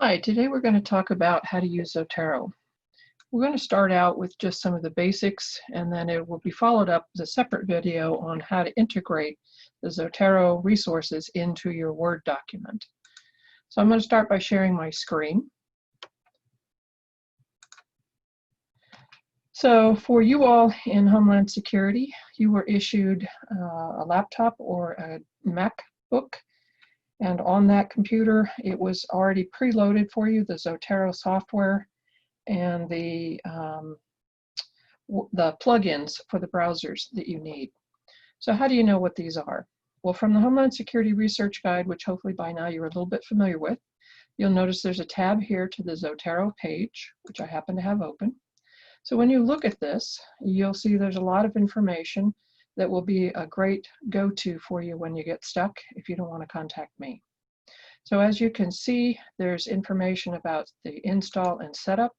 Hi, today we're going to talk about how to use Zotero. We're going to start out with just some of the basics, and then it will be followed up with a separate video on how to integrate the Zotero resources into your Word document. So I'm going to start by sharing my screen. So for you all in Homeland Security, you were issued a laptop or a MacBook. And on that computer, it was already preloaded for you, the Zotero software and the plugins for the browsers that you need. So how do you know what these are? Well, from the Homeland Security Research Guide, which hopefully by now you're a little bit familiar with, you'll notice there's a tab here to the Zotero page, which I happen to have open. So when you look at this, you'll see there's a lot of information that will be a great go-to for you when you get stuck if you don't want to contact me. So as you can see, there's information about the install and setup.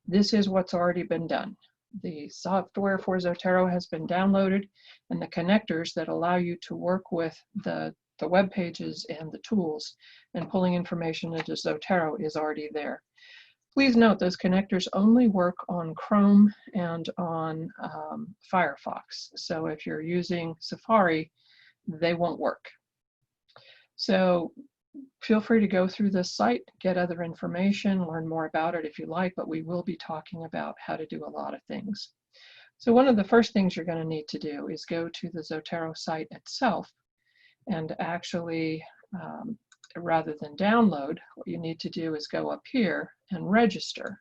This is what's already been done. The software for Zotero has been downloaded, and the connectors that allow you to work with the web pages and the tools and pulling information into Zotero is already there. Please note those connectors only work on Chrome and on Firefox. So if you're using Safari, they won't work. So feel free to go through this site, get other information, learn more about it if you like, but we will be talking about how to do a lot of things. So one of the first things you're going to need to do is go to the Zotero site itself and actually rather than download, what you need to do is go up here and register.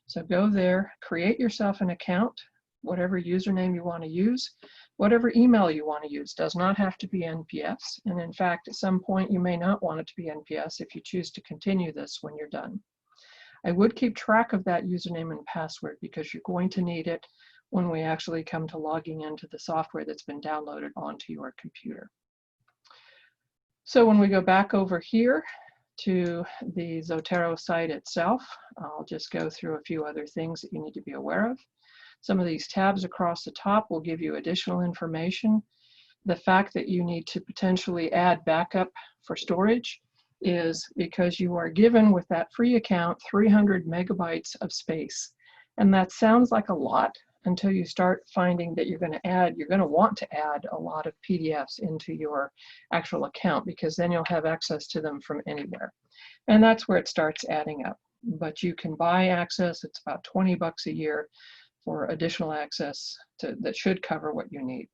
So go there, create yourself an account, whatever username you want to use, whatever email you want to use. Does not have to be NPS. And in fact, at some point you may not want it to be NPS if you choose to continue this when you're done. I would keep track of that username and password because you're going to need it when we actually come to logging into the software that's been downloaded onto your computer. So when we go back over here to the Zotero site itself, I'll just go through a few other things that you need to be aware of. Some of these tabs across the top will give you additional information. The fact that you need to potentially add backup for storage is because you are given with that free account 300 megabytes of space. And that sounds like a lot until you start finding that you're going to want to add a lot of PDFs into your actual account, because then you'll have access to them from anywhere. And that's where it starts adding up. But you can buy access. It's about 20 bucks a year for additional access that should cover what you need.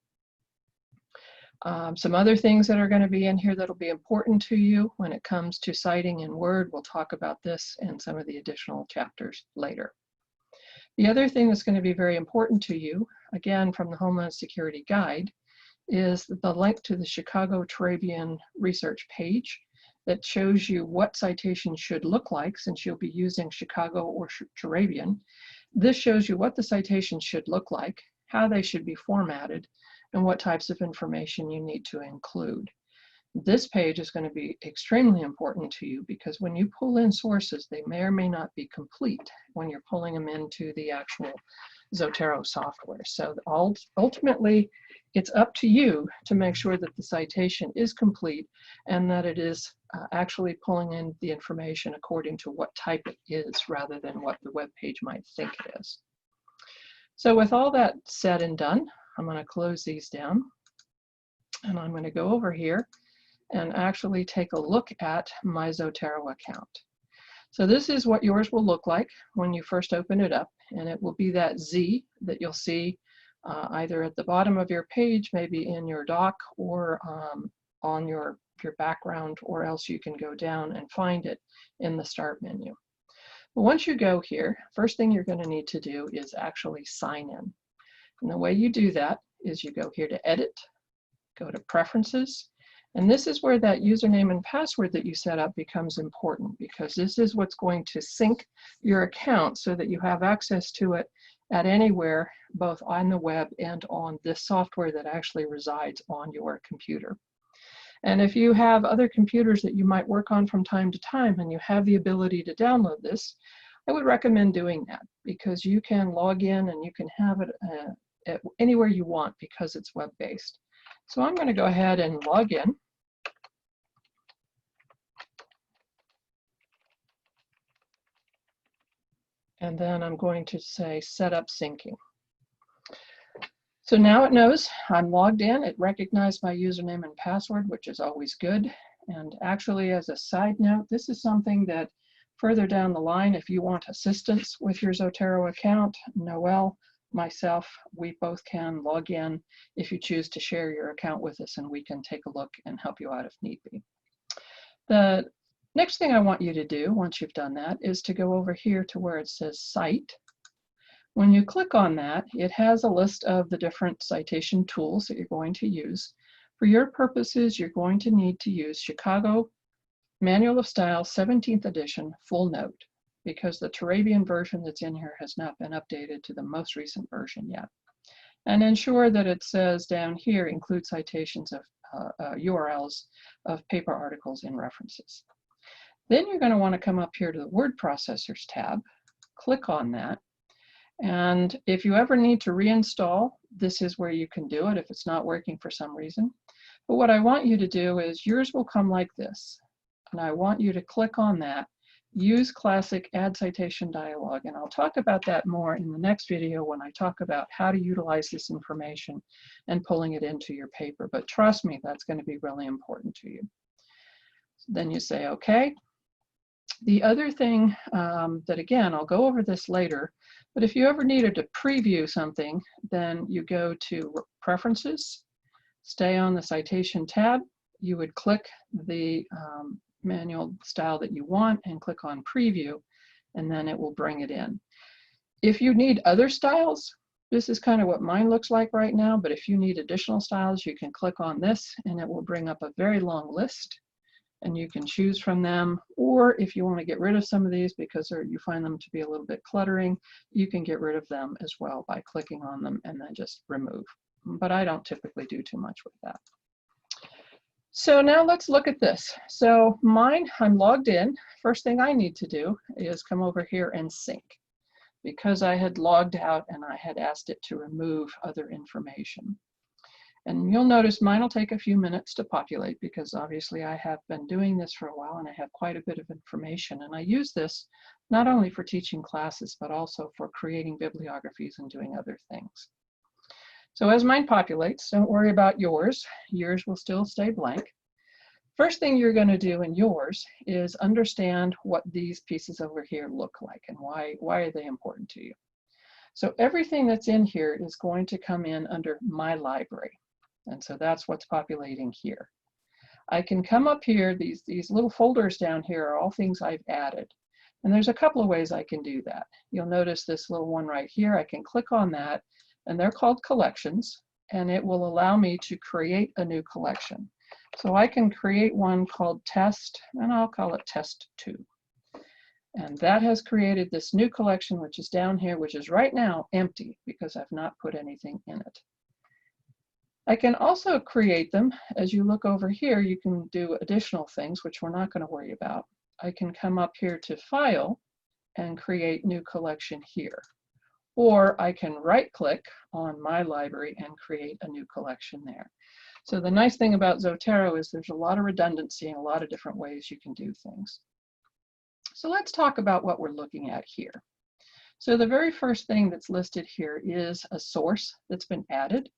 Some other things that are going to be in here that'll be important to you when it comes to citing in Word. We'll talk about this in some of the additional chapters later. The other thing that's going to be very important to you, again from the Homeland Security Guide, is the link to the Chicago Turabian research page that shows you what citations should look like, since you'll be using Chicago or Turabian. This shows you what the citations should look like, how they should be formatted, and what types of information you need to include. This page is going to be extremely important to you because when you pull in sources, they may or may not be complete when you're pulling them into the actual Zotero software. So ultimately, it's up to you to make sure that the citation is complete and that it is actually pulling in the information according to what type it is rather than what the web page might think it is. So with all that said and done, I'm going to close these down and I'm going to go over here and actually take a look at my Zotero account. So this is what yours will look like when you first open it up, and it will be that Z that you'll see either at the bottom of your page, maybe in your doc, or on your background, or else you can go down and find it in the Start menu. But once you go here, first thing you're going to need to do is actually sign in. And the way you do that is you go here to Edit, go to Preferences, and this is where that username and password that you set up becomes important, because this is what's going to sync your account so that you have access to it at anywhere, both on the web and on this software that actually resides on your computer. And if you have other computers that you might work on from time to time and you have the ability to download this, I would recommend doing that, because you can log in and you can have it anywhere you want because it's web-based. So I'm going to go ahead and log in. And then I'm going to say set up syncing. So now it knows I'm logged in. It recognized my username and password, which is always good. And actually, as a side note, this is something that further down the line, if you want assistance with your Zotero account, Noelle, myself, we both can log in if you choose to share your account with us, and we can take a look and help you out if need be. The next thing I want you to do once you've done that is to go over here to where it says Cite. When you click on that, it has a list of the different citation tools that you're going to use. For your purposes, you're going to need to use Chicago Manual of Style 17th edition full note, because the Turabian version that's in here has not been updated to the most recent version yet. And ensure that it says down here, include citations of URLs of paper articles and references. Then you're going to want to come up here to the word processors tab, click on that. And if you ever need to reinstall, this is where you can do it if it's not working for some reason. But what I want you to do is yours will come like this. And I want you to click on that, use classic add citation dialog. And I'll talk about that more in the next video when I talk about how to utilize this information and pulling it into your paper. But trust me, that's going to be really important to you. Then you say, okay. The other thing that, again, I'll go over this later, but if you ever needed to preview something, then you go to Preferences, stay on the Citation tab, you would click the manual style that you want and click on Preview, and then it will bring it in. If you need other styles, this is kind of what mine looks like right now, but if you need additional styles, you can click on this and it will bring up a very long list. And you can choose from them, or if you want to get rid of some of these because you find them to be a little bit cluttering, you can get rid of them as well by clicking on them and then just remove. But I don't typically do too much with that. So now let's look at this. So mine, I'm logged in. First thing I need to do is come over here and sync, because I had logged out and I had asked it to remove other information. And you'll notice mine will take a few minutes to populate, because obviously I have been doing this for a while and I have quite a bit of information. And I use this not only for teaching classes, but also for creating bibliographies and doing other things. So as mine populates, don't worry about yours. Yours will still stay blank. First thing you're going to do in yours is understand what these pieces over here look like and why are they important to you. So everything that's in here is going to come in under My Library. And so that's what's populating here. I can come up here, these little folders down here are all things I've added. And there's a couple of ways I can do that. You'll notice this little one right here, I can click on that, and they're called collections, and it will allow me to create a new collection. So I can create one called Test, and I'll call it Test 2. And that has created this new collection, which is down here, which is right now empty because I've not put anything in it. I can also create them. As you look over here, you can do additional things, which we're not going to worry about. I can come up here to File and create New Collection here. Or I can right-click on My Library and create a new collection there. So the nice thing about Zotero is there's a lot of redundancy and a lot of different ways you can do things. So let's talk about what we're looking at here. So the very first thing that's listed here is a source that's been added.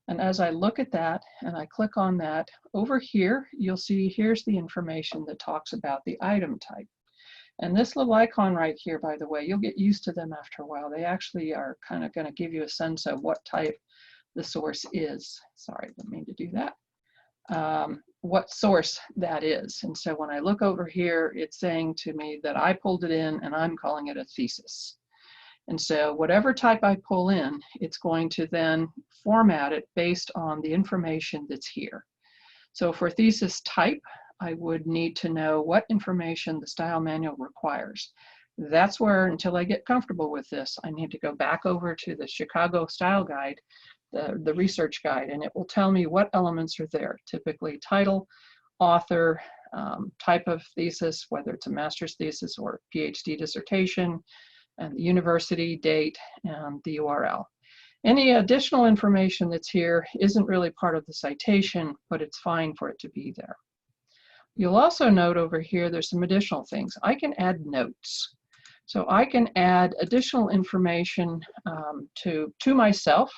And as I look at that and I click on that, over here, you'll see here's the information that talks about the item type. And this little icon right here, by the way, you'll get used to them after a while. They actually are kind of going to give you a sense of what type the source is. Sorry, I didn't mean to do that. What source that is. And so when I look over here, it's saying to me that I pulled it in and I'm calling it a thesis. And so whatever type I pull in, it's going to then format it based on the information that's here. So for thesis type, I would need to know what information the style manual requires. That's where, until I get comfortable with this, I need to go back over to the Chicago Style Guide, the research guide, and it will tell me what elements are there. Typically title, author, type of thesis, whether it's a master's thesis or a PhD dissertation, and the university, date, and the URL. Any additional information that's here isn't really part of the citation, but it's fine for it to be there. You'll also note over here there's some additional things. I can add notes. So I can add additional information to myself.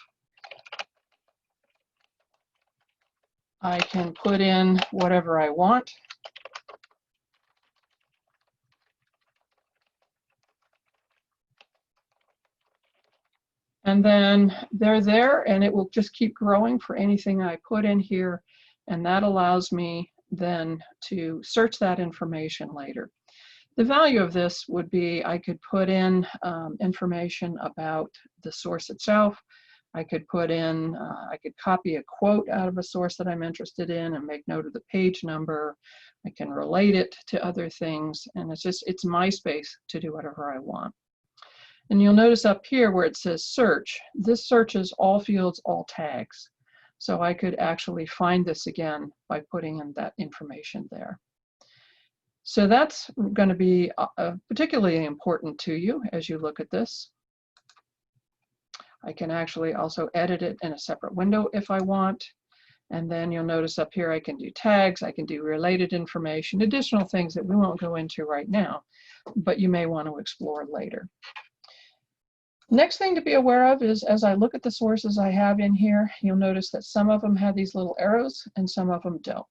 I can put in whatever I want. And then they're there, and it will just keep growing for anything I put in here. And that allows me then to search that information later. The value of this would be I could put in information about the source itself. I could put in, I could copy a quote out of a source that I'm interested in and make note of the page number. I can relate it to other things, and it's my space to do whatever I want. And you'll notice up here where it says search, this searches all fields, all tags. So I could actually find this again by putting in that information there. So that's going to be particularly important to you as you look at this. I can actually also edit it in a separate window if I want. And then you'll notice up here I can do tags, I can do related information, additional things that we won't go into right now, but you may want to explore later. Next thing to be aware of is as I look at the sources I have in here, you'll notice that some of them have these little arrows and some of them don't.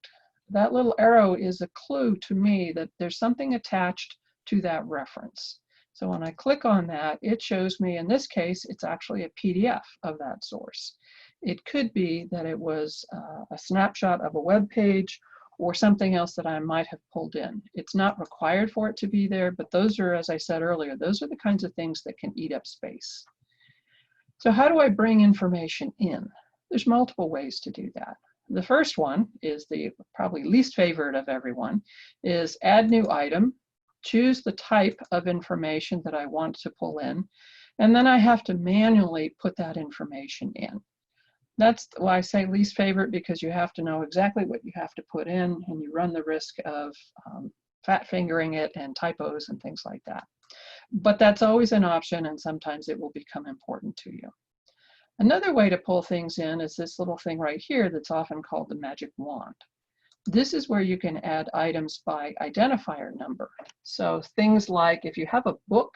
That little arrow is a clue to me that there's something attached to that reference. So when I click on that, it shows me, in this case, it's actually a PDF of that source. It could be that it was a snapshot of a web page or something else that I might have pulled in. It's not required for it to be there, but those are, as I said earlier, those are the kinds of things that can eat up space. So how do I bring information in? There's multiple ways to do that. The first one is the probably least favorite of everyone, is add new item, choose the type of information that I want to pull in, and then I have to manually put that information in. That's why I say least favorite, because you have to know exactly what you have to put in, and you run the risk of fat fingering it and typos and things like that. But that's always an option, and sometimes it will become important to you. Another way to pull things in is this little thing right here that's often called the magic wand. This is where you can add items by identifier number. So things like if you have a book,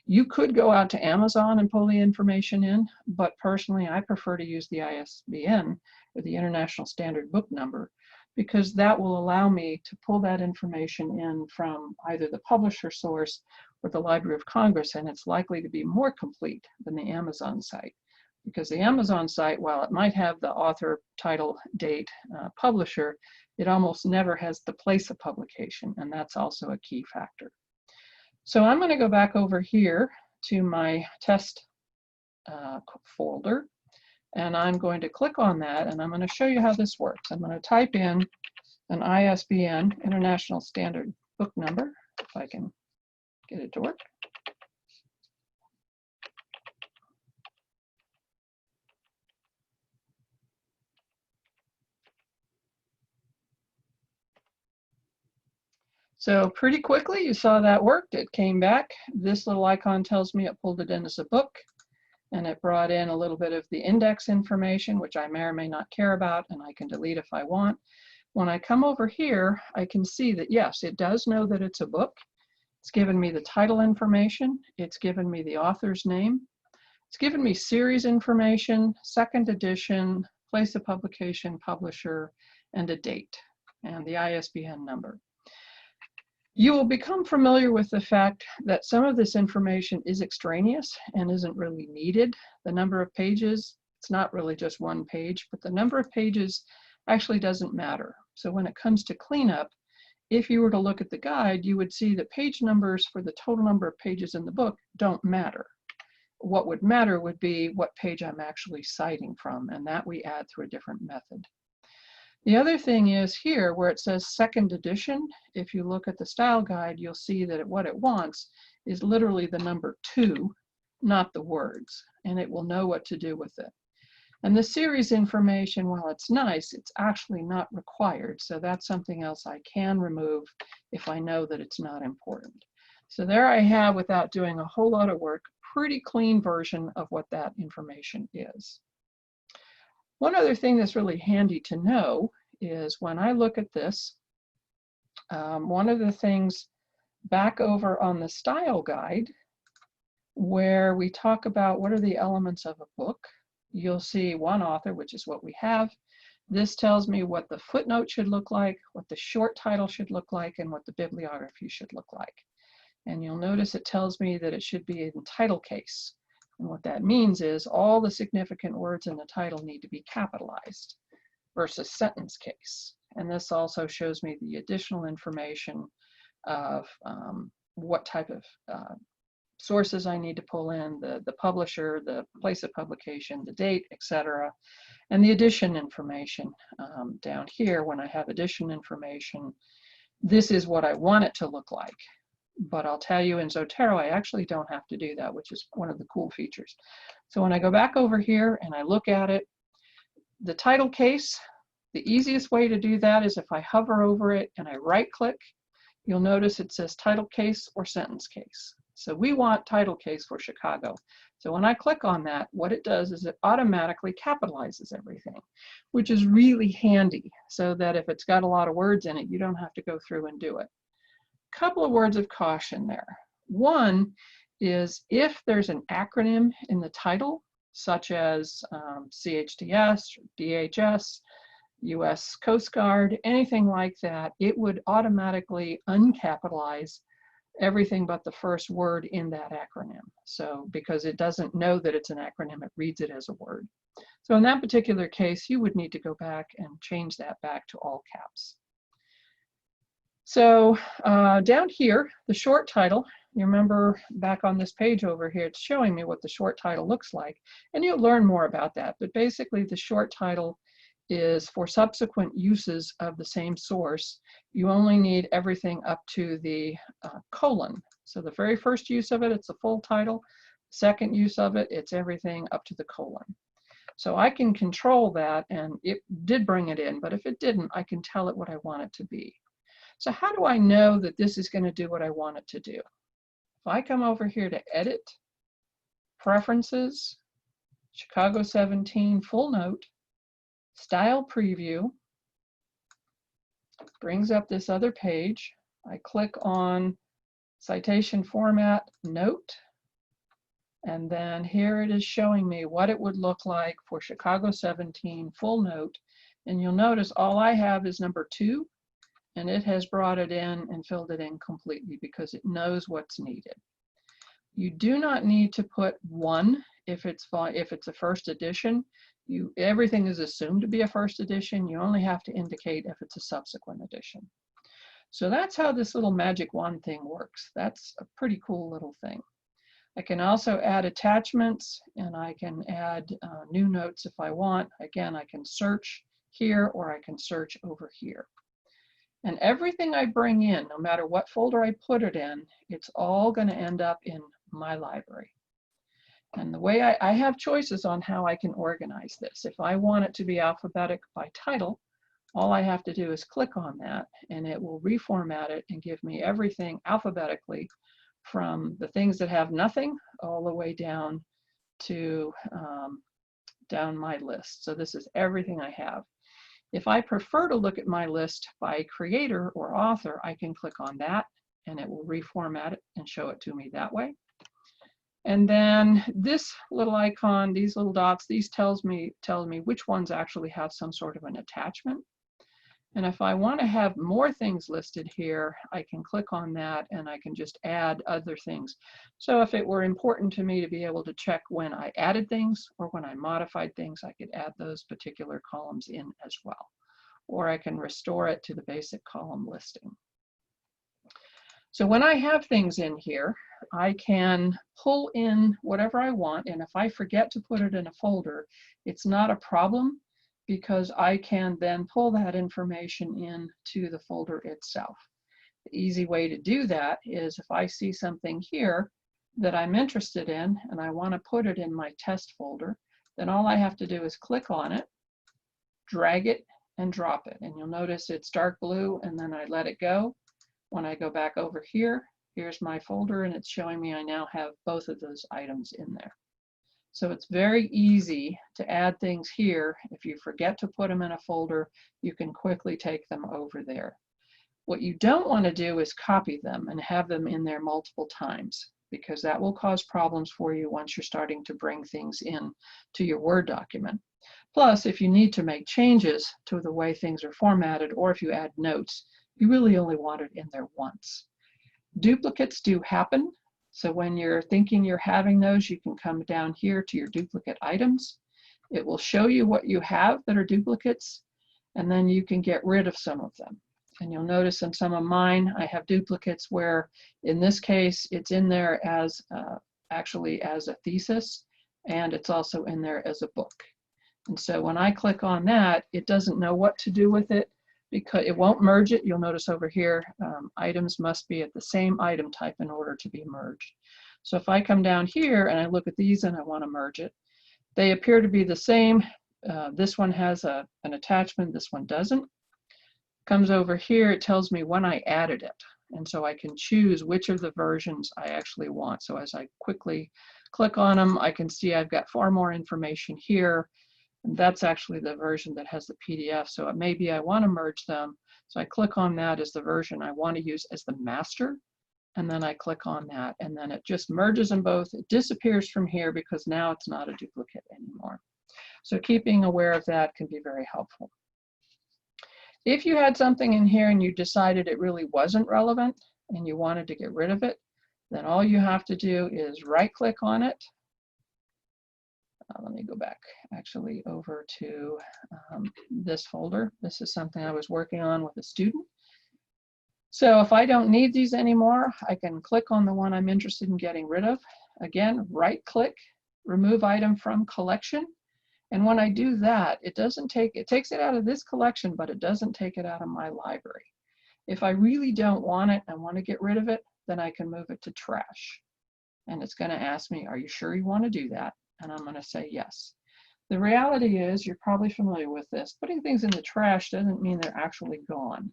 you could go out to Amazon and pull the information in, but personally I prefer to use the ISBN, or the International Standard Book Number, because that will allow me to pull that information in from either the publisher source or the Library of Congress, and it's likely to be more complete than the Amazon site. Because the Amazon site, while it might have the author, title, date, publisher, it almost never has the place of publication, and that's also a key factor. So I'm going to go back over here to my test folder, and I'm going to click on that, and I'm going to show you how this works. I'm going to type in an ISBN, International Standard Book Number, if I can get it to work. So pretty quickly, you saw that worked. It came back. This little icon tells me it pulled it in as a book, and it brought in a little bit of the index information, which I may or may not care about, and I can delete if I want. When I come over here, I can see that, yes, it does know that it's a book. It's given me the title information. It's given me the author's name. It's given me series information, second edition, place of publication, publisher, and a date, and the ISBN number. You will become familiar with the fact that some of this information is extraneous and isn't really needed. The number of pages, it's not really just one page, but the number of pages actually doesn't matter. So when it comes to cleanup, if you were to look at the guide, you would see that page numbers for the total number of pages in the book don't matter. What would matter would be what page I'm actually citing from, and that we add through a different method. The other thing is here where it says second edition, if you look at the style guide, you'll see that what it wants is literally the number 2, not the words, and it will know what to do with it. And the series information, while it's nice, it's actually not required, so that's something else I can remove if I know that it's not important. So there I have, without doing a whole lot of work, pretty clean version of what that information is. One other thing that's really handy to know is when I look at this, one of the things back over on the style guide, where we talk about what are the elements of a book, you'll see one author, which is what we have. This tells me what the footnote should look like, what the short title should look like, and what the bibliography should look like. And you'll notice it tells me that it should be in title case. And what that means is all the significant words in the title need to be capitalized versus sentence case. And this also shows me the additional information of what type of sources I need to pull in, the publisher, the place of publication, the date, etc. And the edition information down here. When I have edition information, this is what I want it to look like. But I'll tell you, in Zotero, I actually don't have to do that, which is one of the cool features. So when I go back over here and I look at it, the title case, the easiest way to do that is if I hover over it and I right-click, you'll notice it says title case or sentence case. So we want title case for Chicago. So when I click on that, what it does is it automatically capitalizes everything, which is really handy, so that if it's got a lot of words in it, you don't have to go through and do it. Couple of words of caution there. One is if there's an acronym in the title, such as CHDS, or DHS, US Coast Guard, anything like that, it would automatically uncapitalize everything but the first word in that acronym. So because it doesn't know that it's an acronym, it reads it as a word. So in that particular case, you would need to go back and change that back to all caps. So down here, the short title, you remember back on this page over here, it's showing me what the short title looks like. And you'll learn more about that. But basically, the short title is for subsequent uses of the same source. You only need everything up to the colon. So the very first use of it, it's a full title. Second use of it, it's everything up to the colon. So I can control that, and it did bring it in, but if it didn't, I can tell it what I want it to be. So how do I know that this is going to do what I want it to do? If I come over here to Edit, Preferences, Chicago 17 Full Note, Style Preview, brings up this other page. I click on Citation Format Note, and then here it is showing me what it would look like for Chicago 17 Full Note. And you'll notice all I have is number 2. And it has brought it in and filled it in completely because it knows what's needed. You do not need to put 1 if it's a first edition. Everything is assumed to be a first edition. You only have to indicate if it's a subsequent edition. So that's how this little magic wand thing works. That's a pretty cool little thing. I can also add attachments, and I can add new notes if I want. Again, I can search here or I can search over here. And everything I bring in, no matter what folder I put it in, it's all going to end up in my library. And the way I have choices on how I can organize this. If I want it to be alphabetic by title, all I have to do is click on that, and it will reformat it and give me everything alphabetically from the things that have nothing all the way down to down my list. So this is everything I have. If I prefer to look at my list by creator or author, I can click on that and it will reformat it and show it to me that way. And then this little icon, these little dots, these tells me which ones actually have some sort of an attachment. And if I want to have more things listed here, I can click on that and I can just add other things. So if it were important to me to be able to check when I added things or when I modified things, I could add those particular columns in as well. Or I can restore it to the basic column listing. So when I have things in here, I can pull in whatever I want, and if I forget to put it in a folder, it's not a problem because I can then pull that information into the folder itself. The easy way to do that is if I see something here that I'm interested in and I want to put it in my test folder, then all I have to do is click on it, drag it, and drop it. And you'll notice it's dark blue, and then I let it go. When I go back over here, here's my folder, and it's showing me I now have both of those items in there. So it's very easy to add things here. If you forget to put them in a folder, you can quickly take them over there. What you don't want to do is copy them and have them in there multiple times, because that will cause problems for you once you're starting to bring things in to your Word document. Plus, if you need to make changes to the way things are formatted, or if you add notes, you really only want it in there once. Duplicates do happen, so when you're thinking you're having those, you can come down here to your duplicate items. It will show you what you have that are duplicates, and then you can get rid of some of them. And you'll notice in some of mine, I have duplicates where, in this case, it's in there as actually as a thesis, and it's also in there as a book. And so when I click on that, it doesn't know what to do with it, because it won't merge it. You'll notice over here, items must be at the same item type in order to be merged. So if I come down here and I look at these and I want to merge it, they appear to be the same. This one has an attachment, this one doesn't. Comes over here, it tells me when I added it. And so I can choose which of the versions I actually want. So as I quickly click on them, I can see I've got far more information here. And that's actually the version that has the PDF. So it may be I want to merge them. So I click on that as the version I want to use as the master. And then I click on that, and then it just merges them both. It disappears from here because now it's not a duplicate anymore. So keeping aware of that can be very helpful. If you had something in here and you decided it really wasn't relevant and you wanted to get rid of it, then all you have to do is right-click on it. Let me go back actually over to this folder. This is something I was working on with a student. So if I don't need these anymore, I can click on the one I'm interested in getting rid of. Again, right-click, remove item from collection. And when I do that, it takes it out of this collection, but it doesn't take it out of my library. If I really don't want it, I want to get rid of it, then I can move it to trash. And it's going to ask me, are you sure you want to do that? And I'm going to say yes. The reality is, you're probably familiar with this, putting things in the trash doesn't mean they're actually gone,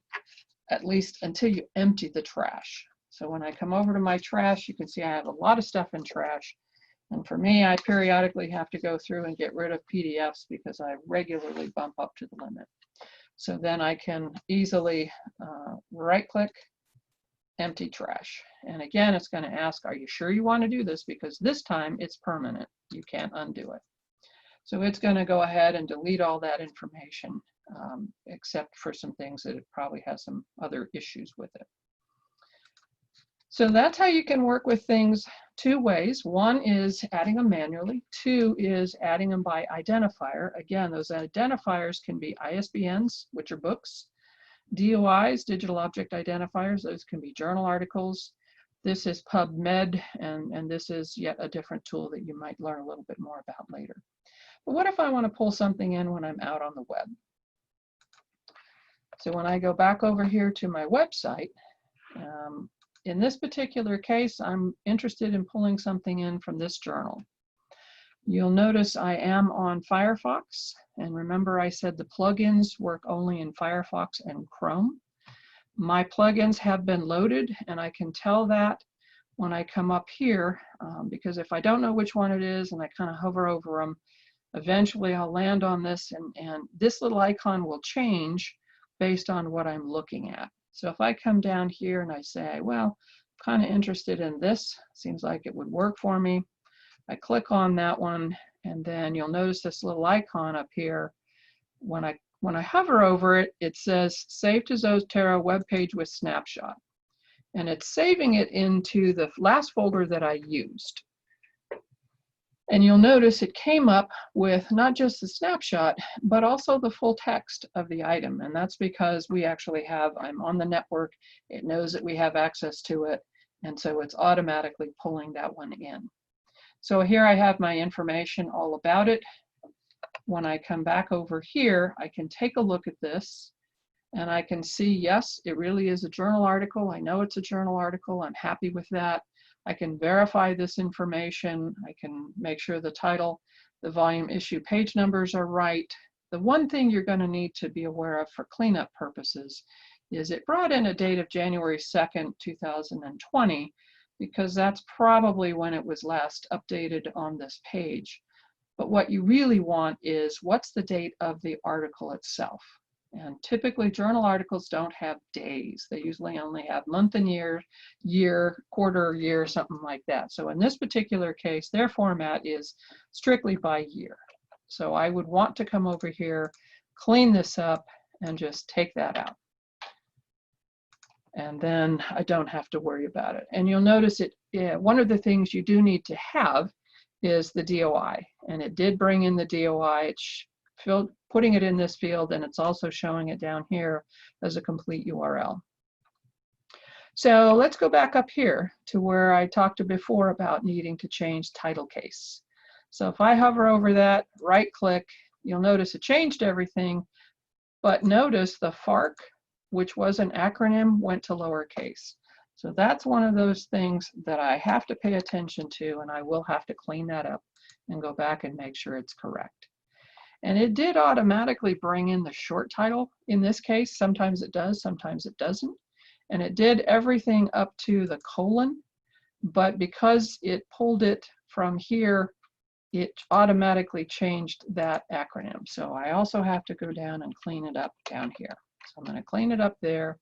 at least until you empty the trash. So when I come over to my trash, you can see I have a lot of stuff in trash. And for me, I periodically have to go through and get rid of PDFs because I regularly bump up to the limit. So then I can easily right-click, empty trash. And again, it's going to ask, are you sure you want to do this? Because this time it's permanent. You can't undo it. So it's going to go ahead and delete all that information, except for some things that it probably has some other issues with it. So that's how you can work with things two ways. One is adding them manually. Two is adding them by identifier. Again, those identifiers can be ISBNs, which are books, DOIs, digital object identifiers. Those can be journal articles. This is PubMed, and this is yet a different tool that you might learn a little bit more about later. But what if I want to pull something in when I'm out on the web? So when I go back over here to my website, in this particular case, I'm interested in pulling something in from this journal. You'll notice I am on Firefox, and remember I said the plugins work only in Firefox and Chrome. My plugins have been loaded, and I can tell that when I come up here, because if I don't know which one it is and I kind of hover over them, eventually I'll land on this, and this little icon will change based on what I'm looking at. So if I come down here and I say, well, I'm kind of interested in this, seems like it would work for me. I click on that one, and then you'll notice this little icon up here. When I hover over it, it says Save to Zotero web page with snapshot. And it's saving it into the last folder that I used. And you'll notice it came up with not just the snapshot, but also the full text of the item. And that's because we actually have, I'm on the network, it knows that we have access to it, and so it's automatically pulling that one in. So here I have my information all about it. When I come back over here, I can take a look at this, and I can see, yes, it really is a journal article. I know it's a journal article. I'm happy with that. I can verify this information. I can make sure the title, the volume, issue, page numbers are right. The one thing you're going to need to be aware of for cleanup purposes is it brought in a date of January 2nd, 2020, because that's probably when it was last updated on this page. But what you really want is, what's the date of the article itself? And typically journal articles don't have days. They usually only have month and year, quarter, year, something like that. So in this particular case, their format is strictly by year. So I would want to come over here, clean this up, and just take that out. And then I don't have to worry about it. And you'll notice one of the things you do need to have is the DOI. And it did bring in the DOI. It's putting it in this field, and it's also showing it down here as a complete URL. So let's go back up here to where I talked before about needing to change title case. So if I hover over that, right click, you'll notice it changed everything, but notice the FARC, which was an acronym, went to lowercase. So that's one of those things that I have to pay attention to, and I will have to clean that up and go back and make sure it's correct. And it did automatically bring in the short title in this case. Sometimes it does, sometimes it doesn't. And it did everything up to the colon, but because it pulled it from here, it automatically changed that acronym. So I also have to go down and clean it up down here. So I'm going to clean it up there.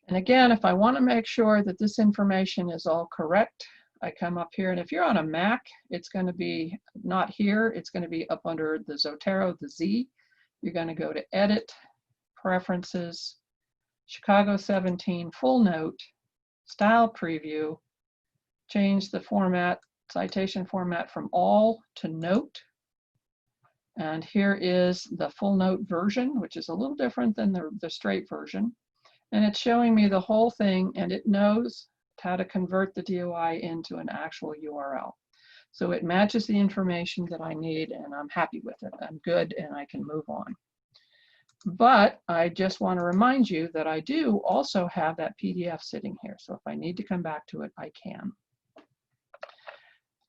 And again, if I want to make sure that this information is all correct, I come up here, and if you're on a Mac, it's going to be not here, it's going to be up under the Zotero, the Z. You're going to go to Edit, Preferences, Chicago 17, Full Note, Style Preview, change the format, citation format from all to note. And here is the full note version, which is a little different than the straight version. And it's showing me the whole thing, and it knows how to convert the DOI into an actual URL. So it matches the information that I need, and I'm happy with it. I'm good, and I can move on. But I just want to remind you that I do also have that PDF sitting here. So if I need to come back to it, I can.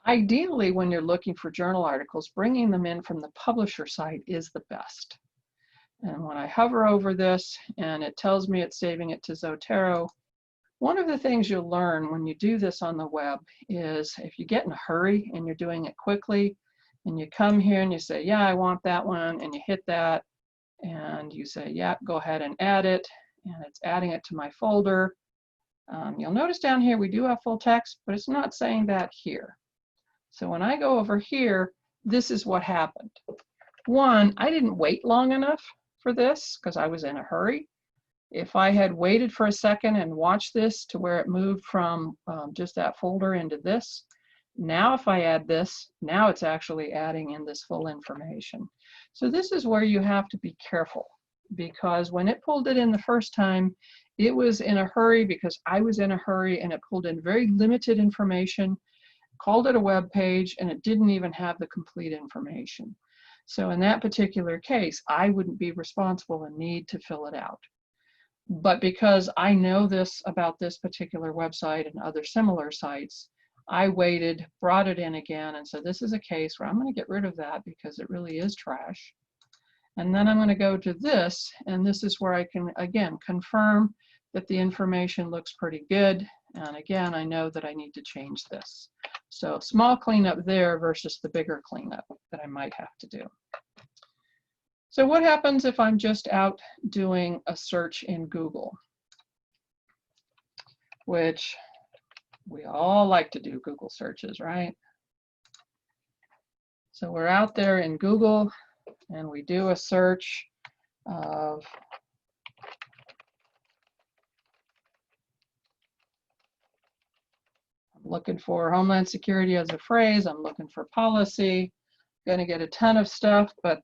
Ideally, when you're looking for journal articles, bringing them in from the publisher site is the best. And when I hover over this and it tells me it's saving it to Zotero, one of the things you'll learn when you do this on the web is if you get in a hurry and you're doing it quickly, and you come here and you say, yeah, I want that one, and you hit that, and you say, yeah, go ahead and add it, and it's adding it to my folder. You'll notice down here we do have full text, but it's not saying that here. So when I go over here, this is what happened. One, I didn't wait long enough for this because I was in a hurry. If I had waited for a second and watched this to where it moved from just that folder into this, now if I add this, now it's actually adding in this full information. So this is where you have to be careful, because when it pulled it in the first time, it was in a hurry because I was in a hurry, and it pulled in very limited information, called it a web page, and it didn't even have the complete information. So in that particular case, I wouldn't be responsible and need to fill it out. But because I know this about this particular website and other similar sites, I waited, brought it in again, and so this is a case where I'm going to get rid of that because it really is trash. And then I'm going to go to this, and this is where I can, again, confirm that the information looks pretty good. And again, I know that I need to change this. So small cleanup there versus the bigger cleanup that I might have to do. So what happens if I'm just out doing a search in Google? Which we all like to do Google searches, right? So we're out there in Google and we do a search of I'm looking for Homeland Security as a phrase, I'm looking for policy, going to get a ton of stuff, but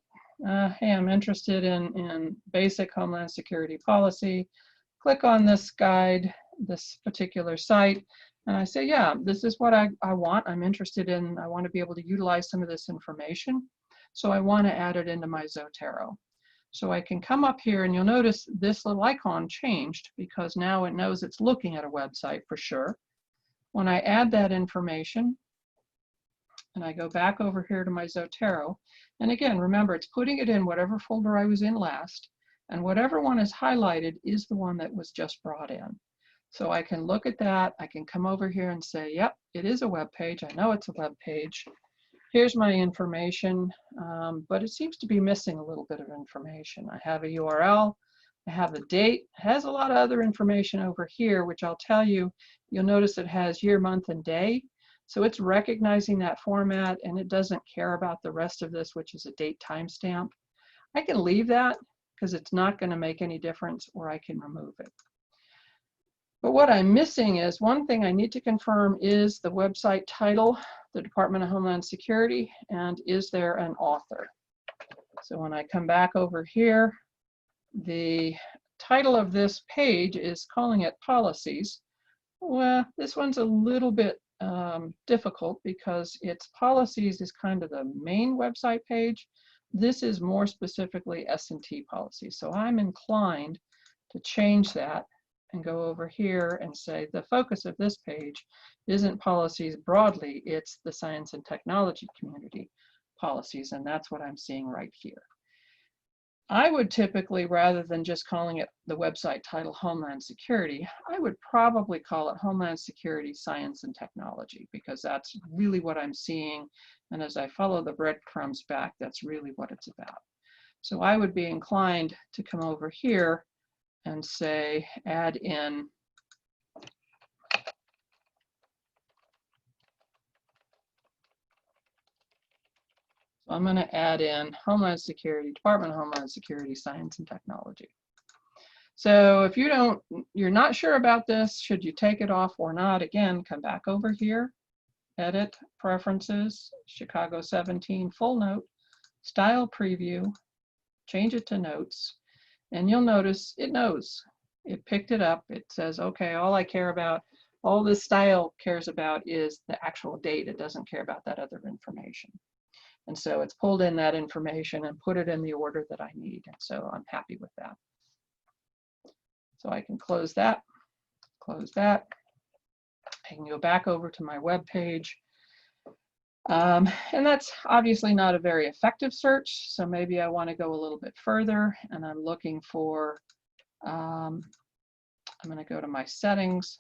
hey, I'm interested in basic Homeland Security policy. Click on this guide, this particular site, and I say, yeah, this is what I want. I'm interested in, I want to be able to utilize some of this information. So I want to add it into my Zotero. So I can come up here and you'll notice this little icon changed because now it knows it's looking at a website for sure. When I add that information, and I go back over here to my Zotero, and again, remember, it's putting it in whatever folder I was in last, and whatever one is highlighted is the one that was just brought in. So I can look at that, I can come over here and say, yep, it is a web page, I know it's a web page, here's my information, but it seems to be missing a little bit of information. I have a URL, I have a date, it has a lot of other information over here, which I'll tell you, you'll notice it has year, month, and day. So it's recognizing that format, and it doesn't care about the rest of this, which is a date timestamp. I can leave that because it's not going to make any difference, or I can remove it. But what I'm missing is one thing I need to confirm is the website title, the Department of Homeland Security, and is there an author? So when I come back over here, the title of this page is calling it policies. Well, this one's a little bit difficult because its policies is kind of the main website page. This is more specifically S&T policies. So I'm inclined to change that and go over here and say the focus of this page isn't policies broadly, it's the science and technology community policies, and that's what I'm seeing right here. I would typically, rather than just calling it the website title Homeland Security, I would probably call it Homeland Security Science and Technology, because that's really what I'm seeing, and as I follow the breadcrumbs back, that's really what it's about. So I would be inclined to come over here and say add in I'm going to add in Homeland Security, Department of Homeland Security, Science and Technology. So if you're not sure about this, should you take it off or not, again, come back over here, edit, preferences, Chicago 17, full note, style preview, change it to notes, and you'll notice it knows. It picked it up. It says, okay, all I care about, all this style cares about is the actual date. It doesn't care about that other information. And so it's pulled in that information and put it in the order that I need. And so I'm happy with that. So I can close that, close that. I can go back over to my web page. And that's obviously not a very effective search. So maybe I want to go a little bit further, and I'm looking for, I'm going to go to my settings,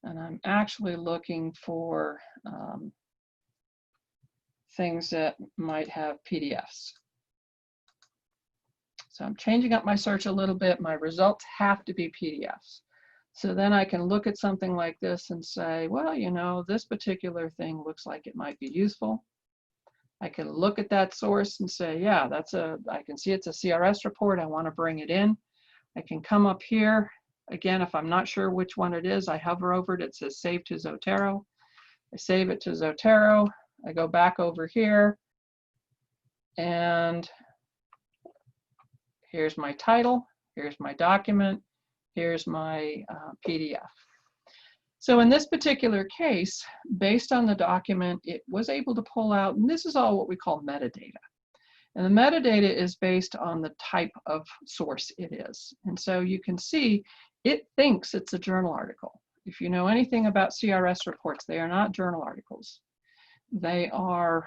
and I'm actually looking for things that might have PDFs. So I'm changing up my search a little bit. My results have to be PDFs. So then I can look at something like this and say, well, you know, this particular thing looks like it might be useful. I can look at that source and say, yeah, I can see it's a CRS report. I want to bring it in. I can come up here. Again, if I'm not sure which one it is, I hover over it. It says save to Zotero. I save it to Zotero. I go back over here, and here's my title, here's my document, here's my PDF. So in this particular case, based on the document, it was able to pull out, and this is all what we call metadata. And the metadata is based on the type of source it is. And so you can see it thinks it's a journal article. If you know anything about CRS reports, they are not journal articles. They are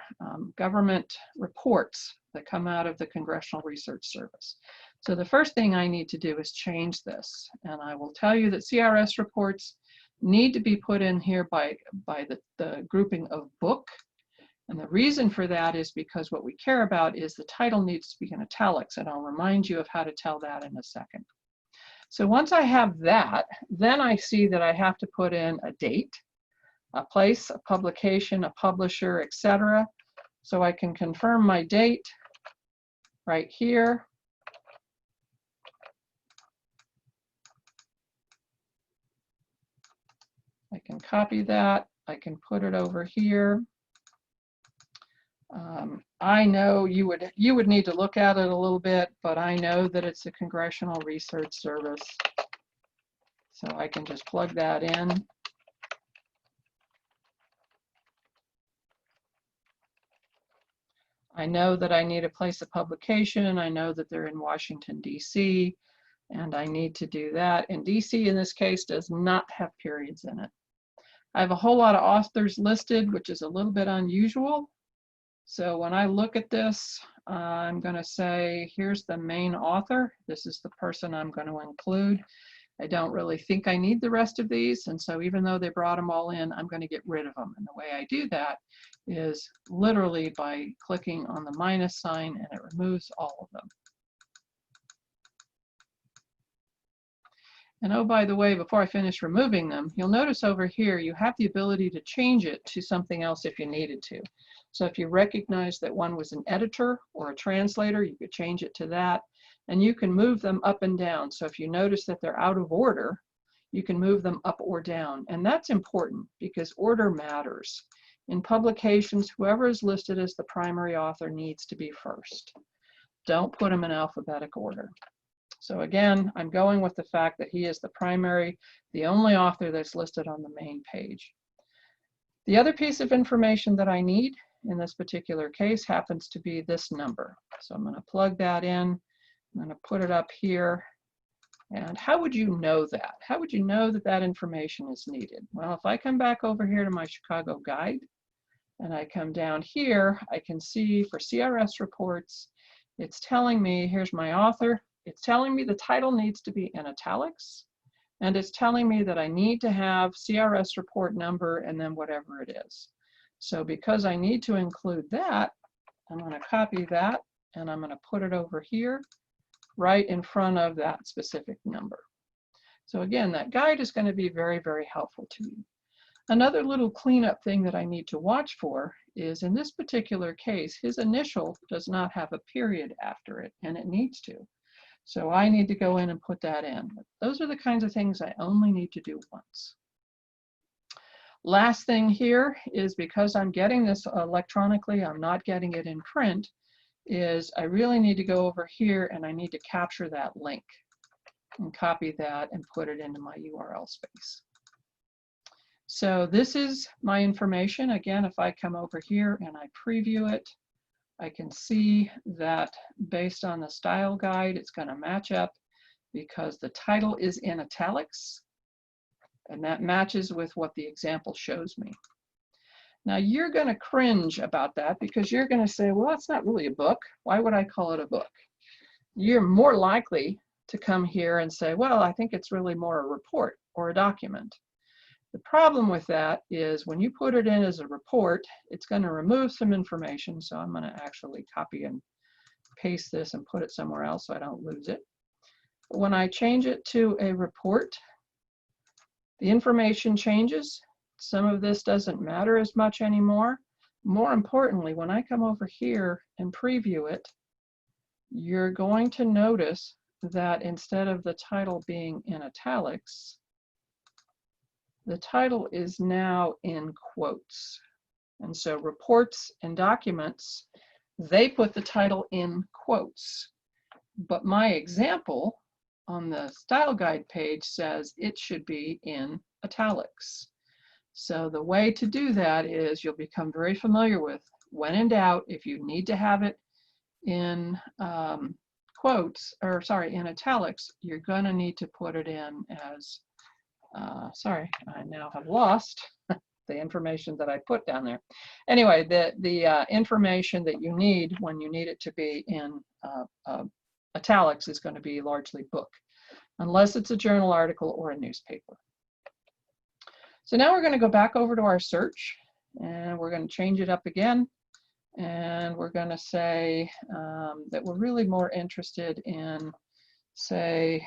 government reports that come out of the Congressional Research Service. So the first thing I need to do is change this. And I will tell you that CRS reports need to be put in here by the grouping of book. And the reason for that is because what we care about is the title needs to be in italics. And I'll remind you of how to tell that in a second. So once I have that, then I see that I have to put in a date, a place, a publication, a publisher, etc. So I can confirm my date right here. I can copy that. I can put it over here. I know you would need to look at it a little bit, but I know that it's a Congressional Research Service. So I can just plug that in. I know that I need a place of publication. I know that they're in Washington, D.C., and I need to do that. And D.C. in this case does not have periods in it. I have a whole lot of authors listed, which is a little bit unusual. So when I look at this, I'm going to say, here's the main author. This is the person I'm going to include. I don't really think I need the rest of these, and so even though they brought them all in, I'm going to get rid of them. And the way I do that is literally by clicking on the minus sign, and it removes all of them. And oh, by the way, before I finish removing them, you'll notice over here you have the ability to change it to something else if you needed to. So if you recognize that one was an editor or a translator, you could change it to that. And you can move them up and down. So if you notice that they're out of order, you can move them up or down. And that's important because order matters. In publications, whoever is listed as the primary author needs to be first. Don't put them in alphabetical order. So again, I'm going with the fact that he is the primary, the only author that's listed on the main page. The other piece of information that I need in this particular case happens to be this number. So I'm going to plug that in. I'm going to put it up here. And how would you know that? How would you know that that information is needed? Well, if I come back over here to my Chicago guide and I come down here, I can see for CRS reports, it's telling me, here's my author. It's telling me the title needs to be in italics, and it's telling me that I need to have CRS report number and then whatever it is. So because I need to include that, I'm going to copy that and I'm going to put it over here right in front of that specific number. So again, that guide is going to be very, very helpful to you. Another little cleanup thing that I need to watch for is in this particular case, his initial does not have a period after it, and it needs to. So I need to go in and put that in. Those are the kinds of things I only need to do once. Last thing here is because I'm getting this electronically, I'm not getting it in print, is I really need to go over here and I need to capture that link and copy that and put it into my URL space. So this is my information. Again, if I come over here and I preview it, I can see that based on the style guide, it's going to match up because the title is in italics, and that matches with what the example shows me. Now you're going to cringe about that because you're going to say, well, it's not really a book. Why would I call it a book? You're more likely to come here and say, well, I think it's really more a report or a document. The problem with that is when you put it in as a report, it's going to remove some information. So I'm going to actually copy and paste this and put it somewhere else so I don't lose it. But when I change it to a report, the information changes. Some of this doesn't matter as much anymore. More importantly, when I come over here and preview it, you're going to notice that instead of the title being in italics, the title is now in quotes. And so reports and documents, they put the title in quotes. But my example on the style guide page says it should be in italics. So the way to do that is you'll become very familiar with, when in doubt, if you need to have it in quotes, or sorry, in italics, you're going to need to put it in as sorry, I now have lost the information that I put down there. Anyway, the information that you need when you need it to be in italics is going to be largely book, unless it's a journal article or a newspaper. So now we're going to go back over to our search and we're going to change it up again. And we're going to say that we're really more interested in, say,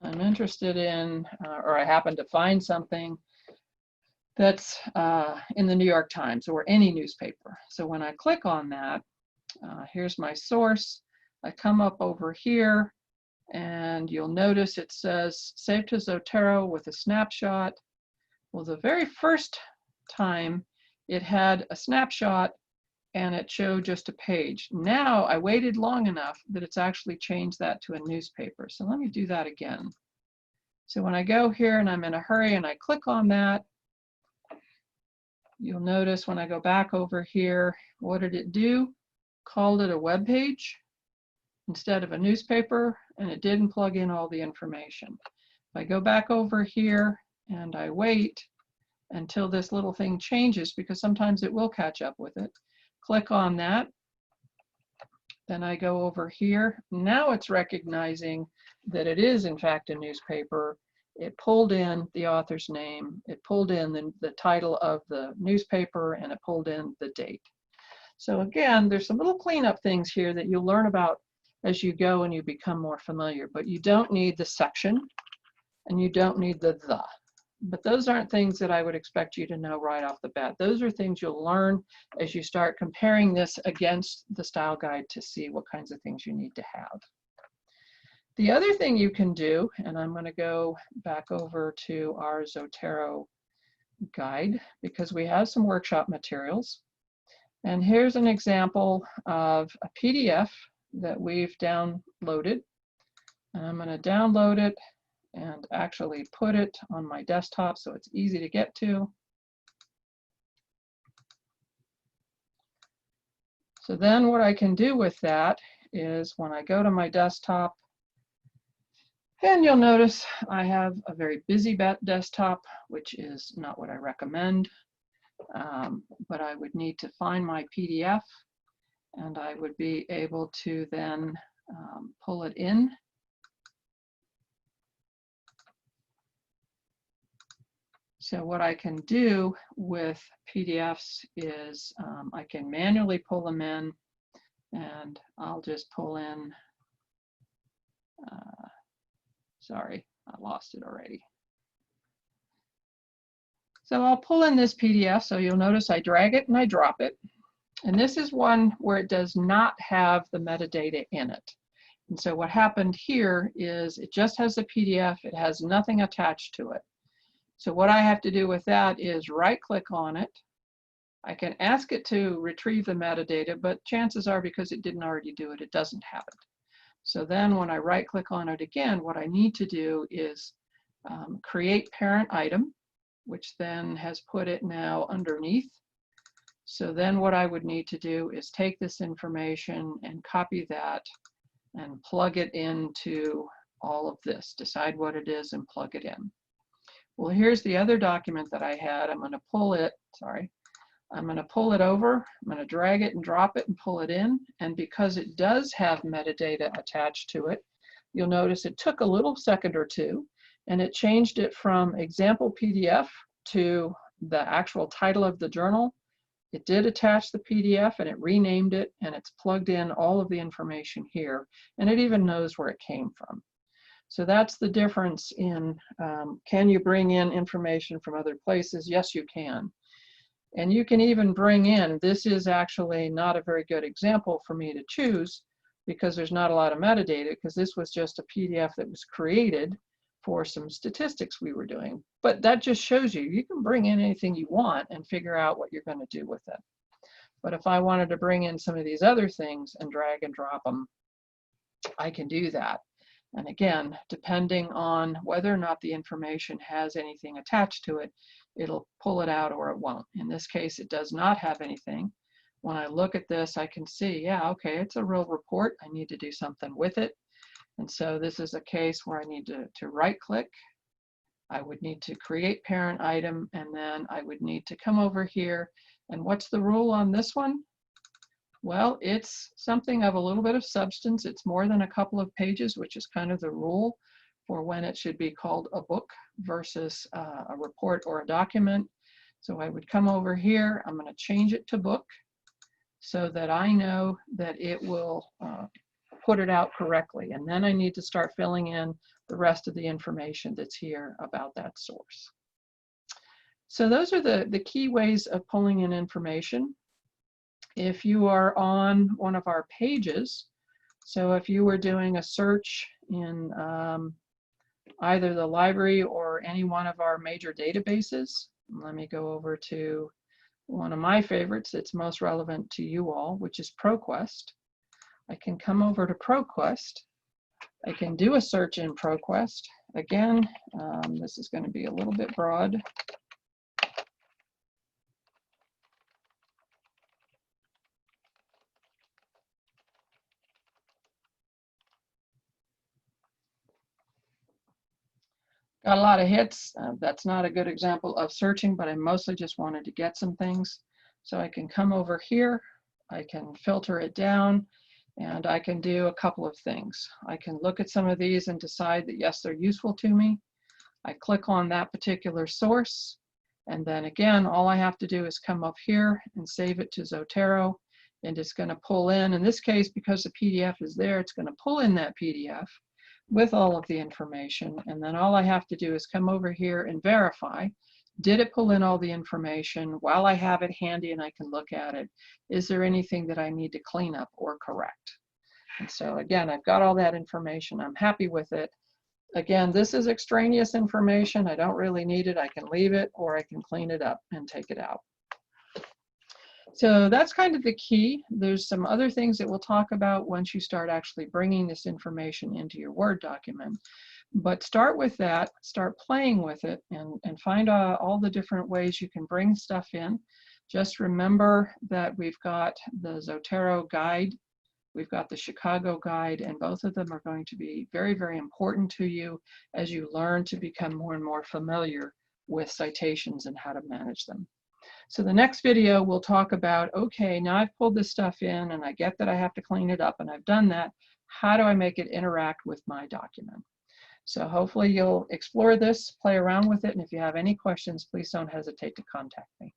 I'm interested in, or I happen to find something that's in the New York Times or any newspaper. So when I click on that, here's my source. I come up over here and you'll notice it says save to Zotero with a snapshot. Well, the very first time it had a snapshot and it showed just a page. Now I waited long enough that it's actually changed that to a newspaper. So let me do that again. So when I go here and I'm in a hurry and I click on that, you'll notice when I go back over here, what did it do? Called it a web page instead of a newspaper, and it didn't plug in all the information. If I go back over here and I wait until this little thing changes, because sometimes it will catch up with it, click on that, Then I go over here. Now it's recognizing that it is in fact a newspaper. It pulled in the author's name, it pulled in the title of the newspaper, and it pulled in the date. So again, there's some little cleanup things here that you'll learn about as you go and you become more familiar, but you don't need the section and you don't need the. But those aren't things that I would expect you to know right off the bat. Those are things you'll learn as you start comparing this against the style guide to see what kinds of things you need to have. The other thing you can do, and I'm going to go back over to our Zotero guide because we have some workshop materials. And here's an example of a PDF that we've downloaded. And I'm going to download it and actually put it on my desktop so it's easy to get to. So then what I can do with that is when I go to my desktop, and you'll notice I have a very busy desktop, which is not what I recommend, but I would need to find my PDF, and I would be able to then pull it in. So what I can do with PDFs is I can manually pull them in, and I'll just pull in, sorry, I lost it already. So I'll pull in this PDF, so you'll notice I drag it and I drop it. And this is one where it does not have the metadata in it. And so what happened here is it just has the PDF, it has nothing attached to it. So what I have to do with that is right-click on it. I can ask it to retrieve the metadata, but chances are because it didn't already do it, it doesn't have it. So then when I right-click on it again, what I need to do is create parent item, which then has put it now underneath. So then what I would need to do is take this information and copy that and plug it into all of this, decide what it is and plug it in. Well, here's the other document that I had. I'm going to pull it, sorry, I'm going to pull it over, I'm going to drag it and drop it and pull it in. And because it does have metadata attached to it, you'll notice it took a little second or two, and it changed it from example PDF to the actual title of the journal. It did attach the PDF and it renamed it, and it's plugged in all of the information here, and it even knows where it came from. So that's the difference in, can you bring in information from other places? Yes, you can. And you can even bring in, this is actually not a very good example for me to choose because there's not a lot of metadata, because this was just a PDF that was created for some statistics we were doing. But that just shows you, you can bring in anything you want and figure out what you're going to do with it. But if I wanted to bring in some of these other things and drag and drop them, I can do that. And again, depending on whether or not the information has anything attached to it, it'll pull it out or it won't. In this case, it does not have anything. When I look at this, I can see, yeah, okay, it's a real report. I need to do something with it. And so this is a case where I need to right-click. I would need to create parent item, and then I would need to come over here. And what's the rule on this one? Well, it's something of a little bit of substance. It's more than a couple of pages, which is kind of the rule for when it should be called a book versus a report or a document. So I would come over here. I'm going to change it to book so that I know that it will put it out correctly. And then I need to start filling in the rest of the information that's here about that source. So those are the key ways of pulling in information. If you are on one of our pages, so if you were doing a search in either the library or any one of our major databases, let me go over to one of my favorites that's most relevant to you all, which is ProQuest. I can come over to ProQuest. I can do a search in ProQuest. Again, this is going to be a little bit broad. Got a lot of hits. That's not a good example of searching, but I mostly just wanted to get some things. So I can come over here, I can filter it down, And I can do a couple of things. I can look at some of these and decide that, yes, they're useful to me. I click on that particular source. And then again, all I have to do is come up here and save it to Zotero. And it's going to pull in this case, because the PDF is there, it's going to pull in that PDF with all of the information. And then all I have to do is come over here and verify. Did it pull in all the information? While I have it handy and I can look at it, is there anything that I need to clean up or correct? And so again, I've got all that information. I'm happy with it. Again, this is extraneous information. I don't really need it. I can leave it, or I can clean it up and take it out. So that's kind of the key. There's some other things that we'll talk about once you start actually bringing this information into your Word document. But start with that, start playing with it, and find all the different ways you can bring stuff in. Just remember that we've got the Zotero guide, we've got the Chicago guide, and both of them are going to be very, very important to you as you learn to become more and more familiar with citations and how to manage them. So the next video we'll talk about, okay, now I've pulled this stuff in and I get that I have to clean it up and I've done that. How do I make it interact with my document? So hopefully you'll explore this, play around with it, and if you have any questions, please don't hesitate to contact me.